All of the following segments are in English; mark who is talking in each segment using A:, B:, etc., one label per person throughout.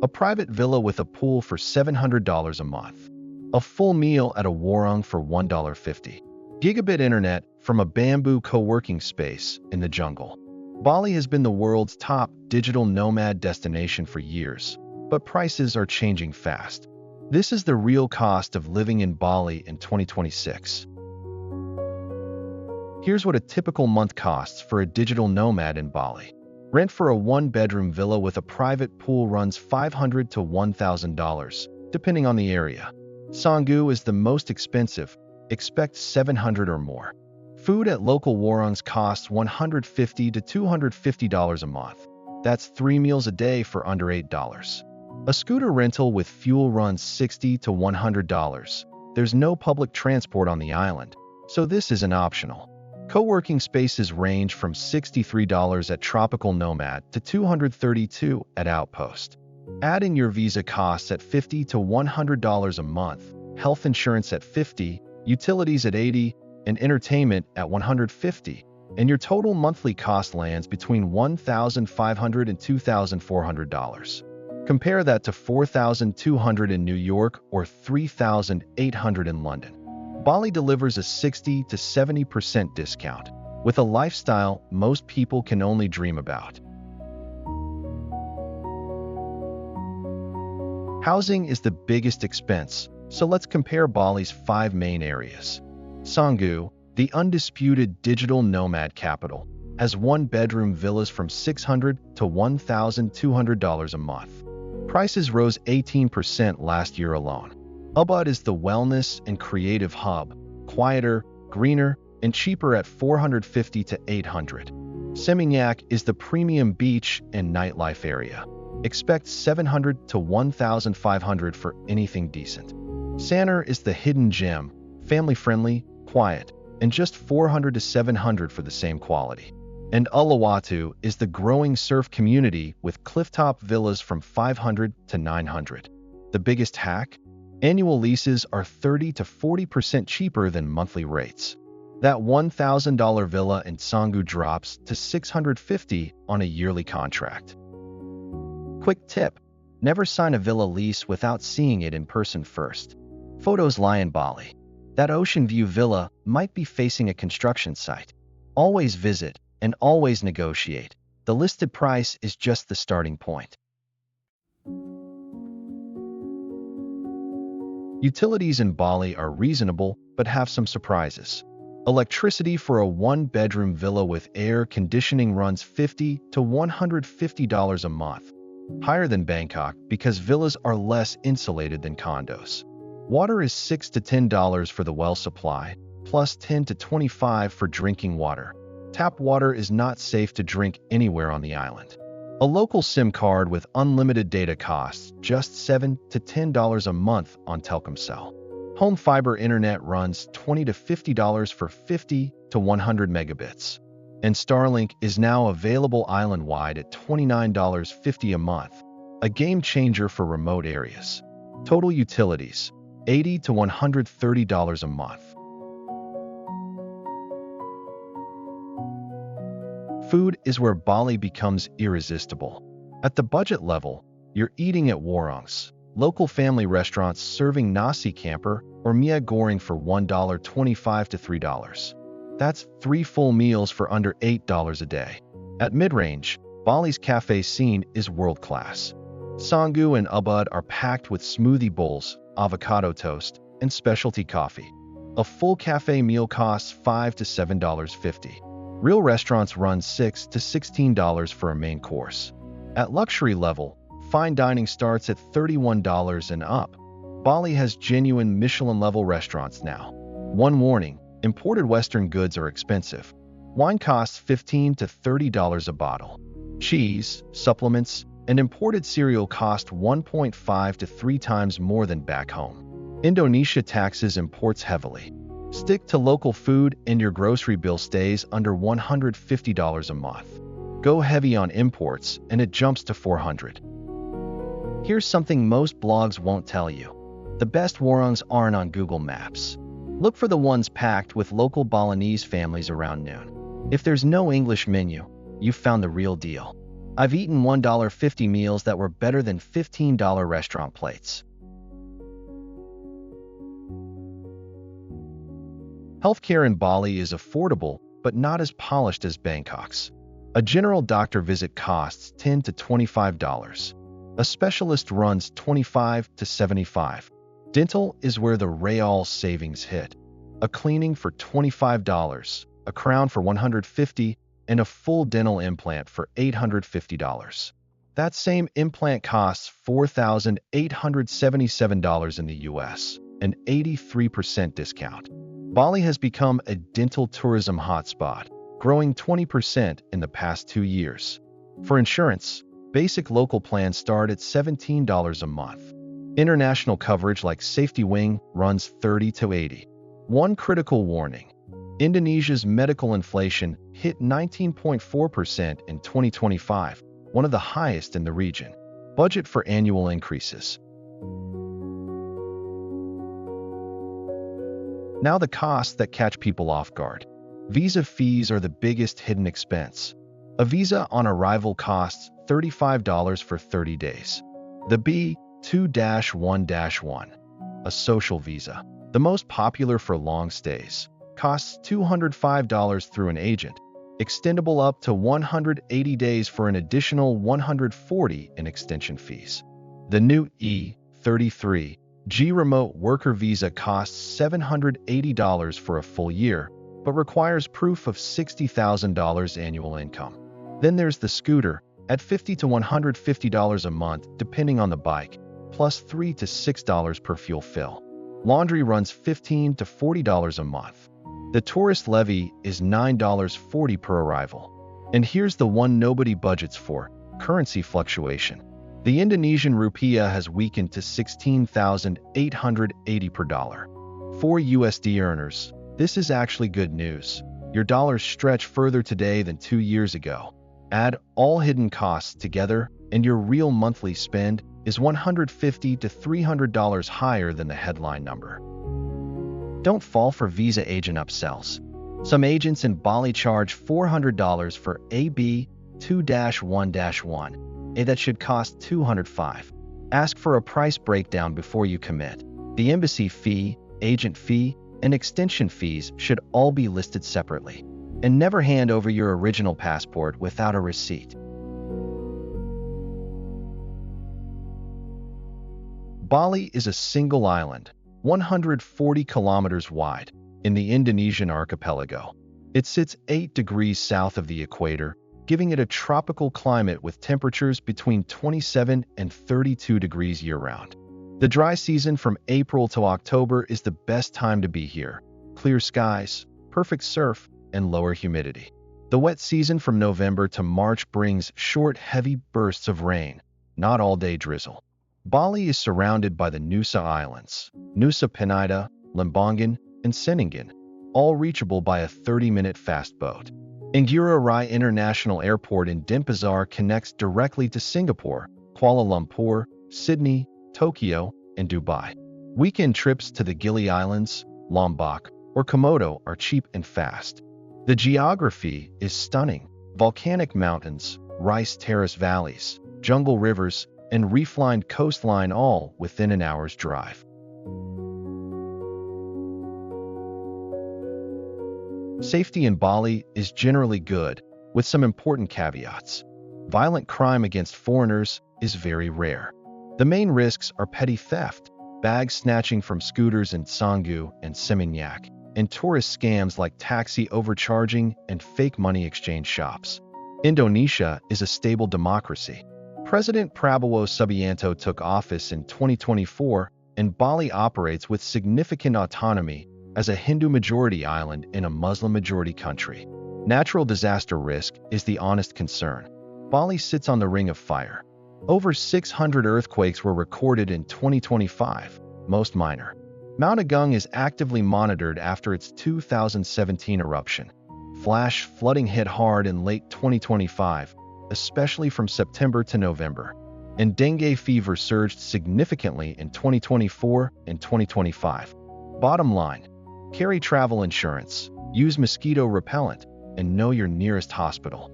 A: A private villa with a pool for $700 a month. A full meal at a warung for $1.50. Gigabit internet from a bamboo co-working space in the jungle. Bali has been the world's top digital nomad destination for years, but prices are changing fast. This is the real cost of living in Bali in 2026. Here's what a typical month costs for a digital nomad in Bali. Rent for a one-bedroom villa with a private pool runs $500 to $1,000, depending on the area. Canggu is the most expensive. Expect $700 or more. Food at local warungs costs $150 to $250 a month. That's 3 meals a day for under $8. A scooter rental with fuel runs $60 to $100. There's no public transport on the island, so this isn't optional. Co-working spaces range from $63 at Tropical Nomad to $232 at Outpost. Add in your visa costs at $50 to $100 a month, health insurance at $50, utilities at $80, and entertainment at $150, and your total monthly cost lands between $1,500 and $2,400. Compare that to $4,200 in New York or $3,800 in London. Bali delivers a 60 to 70% discount, with a lifestyle most people can only dream about. Housing is the biggest expense, so let's compare Bali's 5 main areas. Canggu, the undisputed digital nomad capital, has one-bedroom villas from $600 to $1,200 a month. Prices rose 18% last year alone. Ubud is the wellness and creative hub, quieter, greener, and cheaper at $450 to $800. Seminyak is the premium beach and nightlife area. Expect $700 to $1,500 for anything decent. Sanur is the hidden gem, family-friendly, quiet, and just $400 to $700 for the same quality. And Uluwatu is the growing surf community with clifftop villas from $500 to $900. The biggest hack? Annual leases are 30 to 40% cheaper than monthly rates. That $1,000 villa in Canggu drops to $650 on a yearly contract. Quick tip: never sign a villa lease without seeing it in person first. Photos lie in Bali. That ocean view villa might be facing a construction site. Always visit and always negotiate. The listed price is just the starting point. Utilities in Bali are reasonable but have some surprises. Electricity for a one-bedroom villa with air conditioning runs $50 to $150 a month, higher than Bangkok because villas are less insulated than condos. Water is $6 to $10 for the well supply, plus $10 to $25 for drinking water. Tap water is not safe to drink anywhere on the island. A local SIM card with unlimited data costs just $7 to $10 a month on Telkomsel. Home fiber internet runs $20 to $50 for 50 to 100 megabits. And Starlink is now available island-wide at $29.50 a month, a game changer for remote areas. Total utilities, $80 to $130 a month. Food is where Bali becomes irresistible. At the budget level, you're eating at warungs, local family restaurants serving nasi campur or mie goreng for $1.25 to $3. That's 3 full meals for under $8 a day. At mid-range, Bali's cafe scene is world-class. Canggu and Ubud are packed with smoothie bowls, avocado toast, and specialty coffee. A full cafe meal costs $5 to $7.50. Real restaurants run $6 to $16 for a main course. At luxury level, fine dining starts at $31 and up. Bali has genuine Michelin-level restaurants now. One warning: imported Western goods are expensive. Wine costs $15 to $30 a bottle. Cheese, supplements, and imported cereal cost 1.5 to 3 times more than back home. Indonesia taxes imports heavily. Stick to local food and your grocery bill stays under $150 a month. Go heavy on imports and it jumps to $400. Here's something most blogs won't tell you. The best warungs aren't on Google Maps. Look for the ones packed with local Balinese families around noon. If there's no English menu, you've found the real deal. I've eaten $1.50 meals that were better than $15 restaurant plates. Healthcare in Bali is affordable, but not as polished as Bangkok's. A general doctor visit costs $10 to $25. A specialist runs $25 to $75. Dental is where the real savings hit. A cleaning for $25, a crown for $150, and a full dental implant for $850. That same implant costs $4,877 in the US, an 83% discount. Bali has become a dental tourism hotspot, growing 20% in the past 2 years. For insurance, basic local plans start at $17 a month. International coverage like Safety Wing runs $30 to $80. One critical warning: Indonesia's medical inflation hit 19.4% in 2025, one of the highest in the region. Budget for annual increases. Now the costs that catch people off guard. Visa fees are the biggest hidden expense. A visa on arrival costs $35 for 30 days. The B2-1-1, a social visa, the most popular for long stays, costs $205 through an agent, extendable up to 180 days for an additional $140 in extension fees. The new E33G remote worker visa costs $780 for a full year, but requires proof of $60,000 annual income. Then there's the scooter, at $50 to $150 a month depending on the bike, plus $3 to $6 per fuel fill. Laundry runs $15 to $40 a month. The tourist levy is $9.40 per arrival. And here's the one nobody budgets for: currency fluctuation. The Indonesian rupiah has weakened to 16,880 per dollar. For USD earners, this is actually good news. Your dollars stretch further today than 2 years ago. Add all hidden costs together, and your real monthly spend is $150 to $300 higher than the headline number. Don't fall for visa agent upsells. Some agents in Bali charge $400 for a B2-1-1, that should cost $205. Ask for a price breakdown before you commit. The embassy fee, agent fee, and extension fees should all be listed separately. And never hand over your original passport without a receipt. Bali is a single island, 140 kilometers wide, in the Indonesian archipelago. It sits 8 degrees south of the equator, giving it a tropical climate with temperatures between 27 and 32 degrees year-round. The dry season from April to October is the best time to be here. Clear skies, perfect surf, and lower humidity. The wet season from November to March brings short, heavy bursts of rain, not all-day drizzle. Bali is surrounded by the Nusa Islands, Nusa Penida, Lembongan, and Seminyak, all reachable by a 30-minute fast boat. Ngurah Rai International Airport in Denpasar connects directly to Singapore, Kuala Lumpur, Sydney, Tokyo, and Dubai. Weekend trips to the Gili Islands, Lombok, or Komodo are cheap and fast. The geography is stunning: volcanic mountains, rice terrace valleys, jungle rivers, and reef-lined coastline, all within an hour's drive. Safety in Bali is generally good, with some important caveats. Violent crime against foreigners is very rare. The main risks are petty theft, bag snatching from scooters in Canggu and Seminyak, and tourist scams like taxi overcharging and fake money exchange shops. Indonesia is a stable democracy. President Prabowo Subianto took office in 2024, and Bali operates with significant autonomy as a Hindu-majority island in a Muslim-majority country. Natural disaster risk is the honest concern. Bali sits on the ring of fire. Over 600 earthquakes were recorded in 2025, most minor. Mount Agung is actively monitored after its 2017 eruption. Flash flooding hit hard in late 2025, especially from September to November. And dengue fever surged significantly in 2024 and 2025. Bottom line: carry travel insurance, use mosquito repellent, and know your nearest hospital.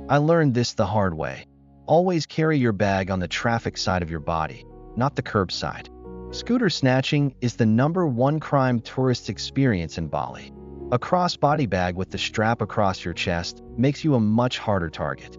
A: I learned this the hard way. Always carry your bag on the traffic side of your body, not the curb side. Scooter snatching is the #1 crime tourists experience in Bali. A crossbody bag with the strap across your chest makes you a much harder target.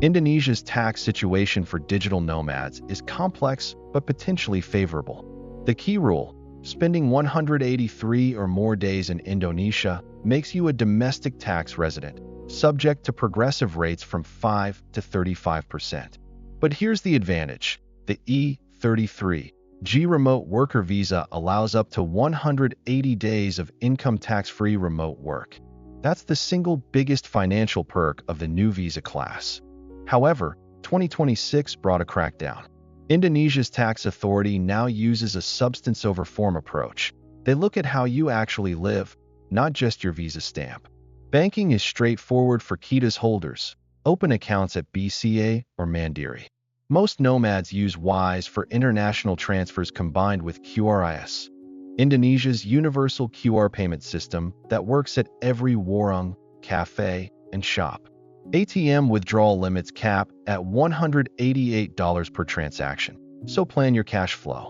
A: Indonesia's tax situation for digital nomads is complex but potentially favorable. The key rule: spending 183 or more days in Indonesia makes you a domestic tax resident, subject to progressive rates from 5 to 35%. But here's the advantage: the E33G remote worker visa allows up to 180 days of income tax-free remote work. That's the single biggest financial perk of the new visa class. However, 2026 brought a crackdown. Indonesia's tax authority now uses a substance over form approach. They look at how you actually live, not just your visa stamp. Banking is straightforward for KITAS holders. Open accounts at BCA or Mandiri. Most nomads use WISE for international transfers combined with QRIS, Indonesia's universal QR payment system that works at every warung, cafe, and shop. ATM withdrawal limits cap at $188 per transaction, so plan your cash flow.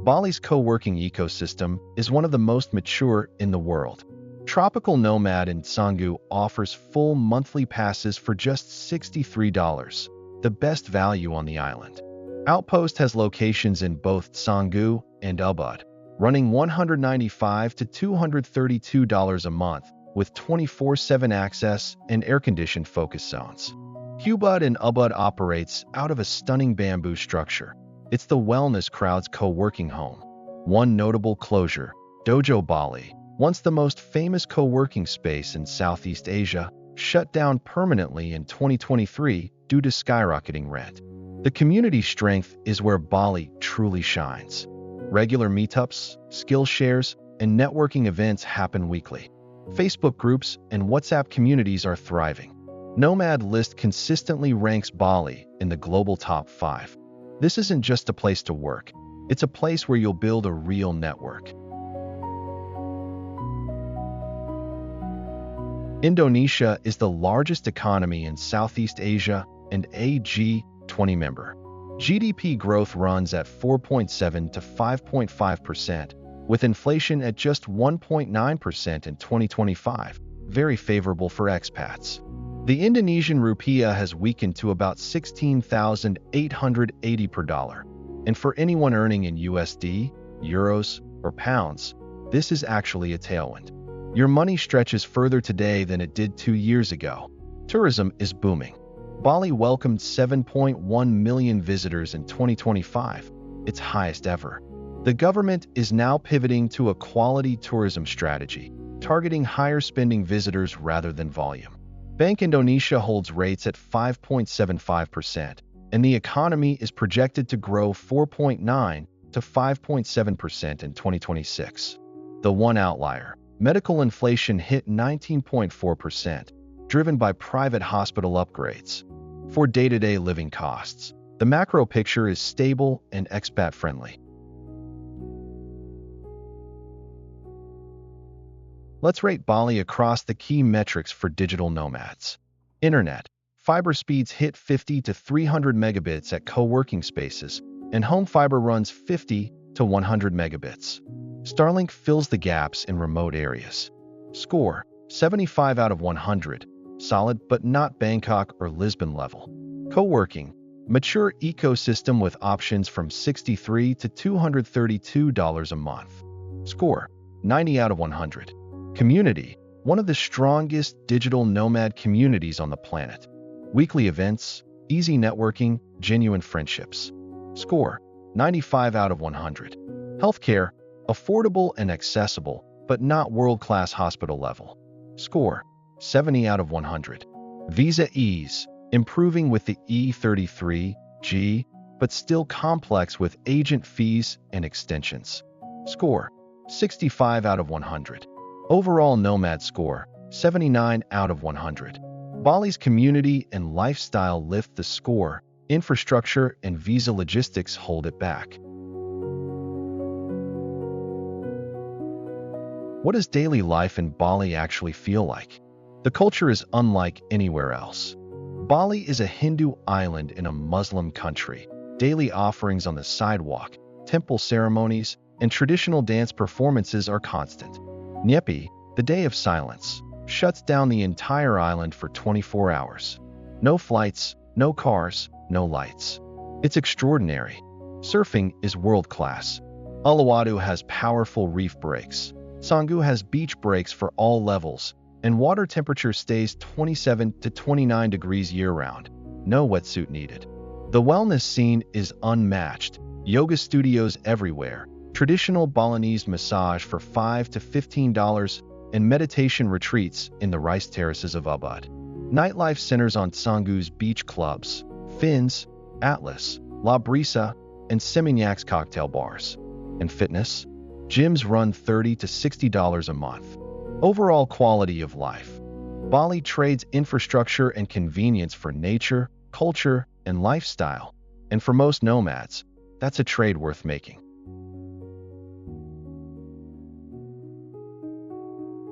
A: Bali's co-working ecosystem is one of the most mature in the world. Tropical Nomad in Canggu offers full monthly passes for just $63, the best value on the island. Outpost has locations in both Canggu and Ubud, running $195 to $232 a month with 24/7 access and air-conditioned focus zones. Ubud in Ubud operates out of a stunning bamboo structure. It's the wellness crowd's co-working home. One notable closure, Dojo Bali, once the most famous co-working space in Southeast Asia, shut down permanently in 2023 due to skyrocketing rent. The community strength is where Bali truly shines. Regular meetups, skill shares, and networking events happen weekly. Facebook groups and WhatsApp communities are thriving. Nomad List consistently ranks Bali in the global top 5. This isn't just a place to work. It's a place where you'll build a real network. Indonesia is the largest economy in Southeast Asia and a G20 member. GDP growth runs at 4.7 to 5.5%, with inflation at just 1.9% in 2025, very favorable for expats. The Indonesian rupiah has weakened to about 16,880 per dollar, and for anyone earning in USD, euros, or pounds, this is actually a tailwind. Your money stretches further today than it did 2 years ago. Tourism is booming. Bali welcomed 7.1 million visitors in 2025, its highest ever. The government is now pivoting to a quality tourism strategy, targeting higher-spending visitors rather than volume. Bank Indonesia holds rates at 5.75%, and the economy is projected to grow 4.9 to 5.7% in 2026. The one outlier, medical inflation hit 19.4%, driven by private hospital upgrades. For day-to-day living costs, the macro picture is stable and expat-friendly. Let's rate Bali across the key metrics for digital nomads. Internet. Fiber speeds hit 50 to 300 megabits at co-working spaces, and home fiber runs 50 to 100 megabits. Starlink fills the gaps in remote areas. Score: 75 out of 100. Solid but not Bangkok or Lisbon level. Co-working. Mature ecosystem with options from $63 to $232 a month. Score: 90 out of 100. Community. One of the strongest digital nomad communities on the planet. Weekly events, easy networking, genuine friendships. Score: 95 out of 100. Healthcare. Affordable and accessible, but not world-class hospital level. Score: 70 out of 100. Visa ease. Improving with the E33G, but still complex with agent fees and extensions. Score: 65 out of 100. Overall Nomad score: 79 out of 100. Bali's community and lifestyle lift the score. Infrastructure and visa logistics hold it back. What does daily life in Bali actually feel like? The culture is unlike anywhere else. Bali is a Hindu island in a Muslim country. Daily offerings on the sidewalk, temple ceremonies, and traditional dance performances are constant. Nyepi, the day of silence, shuts down the entire island for 24 hours. No flights, no cars, no lights. It's extraordinary. Surfing is world-class. Uluwatu has powerful reef breaks. Canggu has beach breaks for all levels, and water temperature stays 27 to 29 degrees year-round. No wetsuit needed. The wellness scene is unmatched. Yoga studios everywhere, traditional Balinese massage for $5 to $15, and meditation retreats in the rice terraces of Ubud. Nightlife centers on Canggu's beach clubs, Fins, Atlas, La Brisa, and Seminyak's cocktail bars. And fitness? Gyms run $30 to $60 a month. Overall quality of life. Bali trades infrastructure and convenience for nature, culture, and lifestyle. And for most nomads, that's a trade worth making.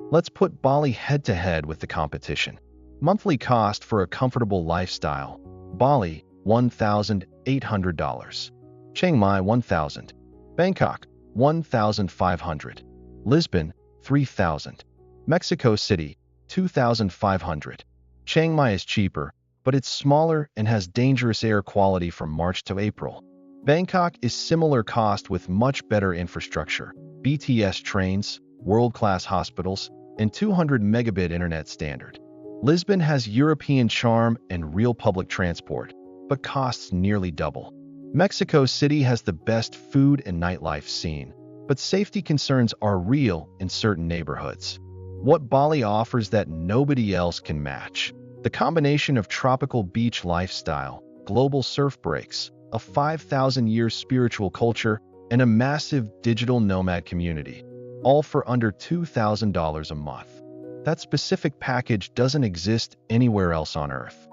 A: Let's put Bali head-to-head with the competition. Monthly cost for a comfortable lifestyle. Bali, $1,800. Chiang Mai, $1,000. Bangkok, $1,500. Lisbon, $3,000. Mexico City, $2,500. Chiang Mai is cheaper, but it's smaller and has dangerous air quality from March to April. Bangkok is similar cost with much better infrastructure, BTS trains, world-class hospitals, and 200 megabit internet standard. Lisbon has European charm and real public transport, but costs nearly double. Mexico City has the best food and nightlife scene, but safety concerns are real in certain neighborhoods. What Bali offers that nobody else can match? The combination of tropical beach lifestyle, global surf breaks, a 5,000-year spiritual culture, and a massive digital nomad community, all for under $2,000 a month. That specific package doesn't exist anywhere else on Earth.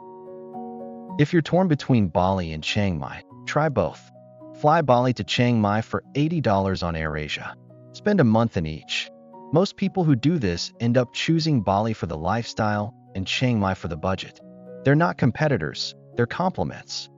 A: If you're torn between Bali and Chiang Mai, try both. Fly Bali to Chiang Mai for $80 on AirAsia. Spend a month in each. Most people who do this end up choosing Bali for the lifestyle and Chiang Mai for the budget. They're not competitors, they're complements.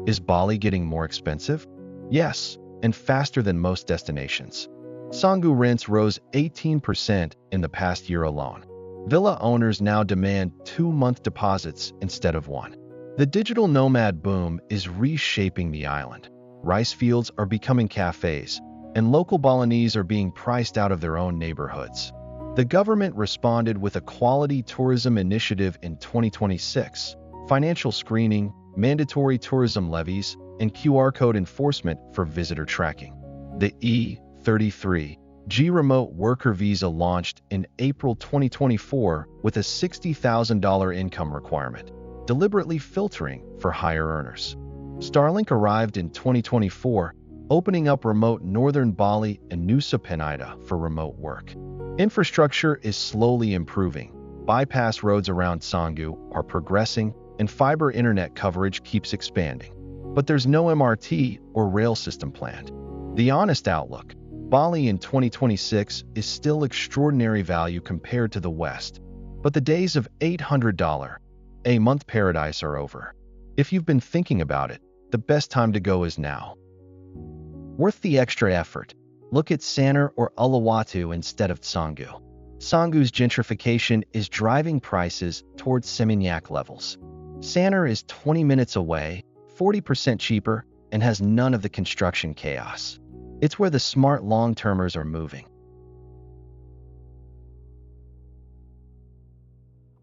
A: Is Bali getting more expensive? Yes, and faster than most destinations. Canggu rents rose 18% in the past year alone. Villa owners now demand 2-month deposits instead of 1. The digital nomad boom is reshaping the island. Rice fields are becoming cafes, and local Balinese are being priced out of their own neighborhoods. The government responded with a quality tourism initiative in 2026, financial screening, mandatory tourism levies, and QR code enforcement for visitor tracking. The E-33G remote worker visa launched in April 2024 with a $60,000 income requirement, deliberately filtering for higher earners. Starlink arrived in 2024, opening up remote northern Bali and Nusa Penida for remote work. Infrastructure is slowly improving. Bypass roads around Canggu are progressing, and fiber internet coverage keeps expanding. But there's no MRT or rail system planned. The honest outlook: Bali in 2026 is still extraordinary value compared to the West, but the days of $800 a month paradise are over. If you've been thinking about it, the best time to go is now. Worth the extra effort. Look at Sanur or Uluwatu instead of Canggu. Canggu's gentrification is driving prices towards Seminyak levels. Sanur is 20 minutes away, 40% cheaper, and has none of the construction chaos. It's where the smart long-termers are moving.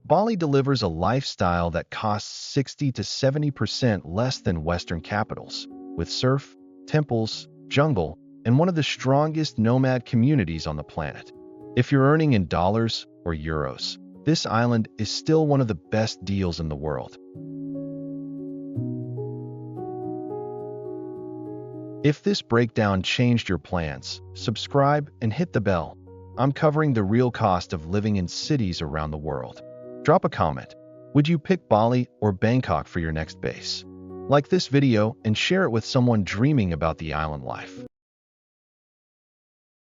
A: Bali delivers a lifestyle that costs 60 to 70% less than Western capitals, with surf, temples, jungle, and one of the strongest nomad communities on the planet. If you're earning in dollars or euros, this island is still one of the best deals in the world. If this breakdown changed your plans, subscribe and hit the bell. I'm covering the real cost of living in cities around the world. Drop a comment. Would you pick Bali or Bangkok for your next base? Like this video and share it with someone dreaming about the island life.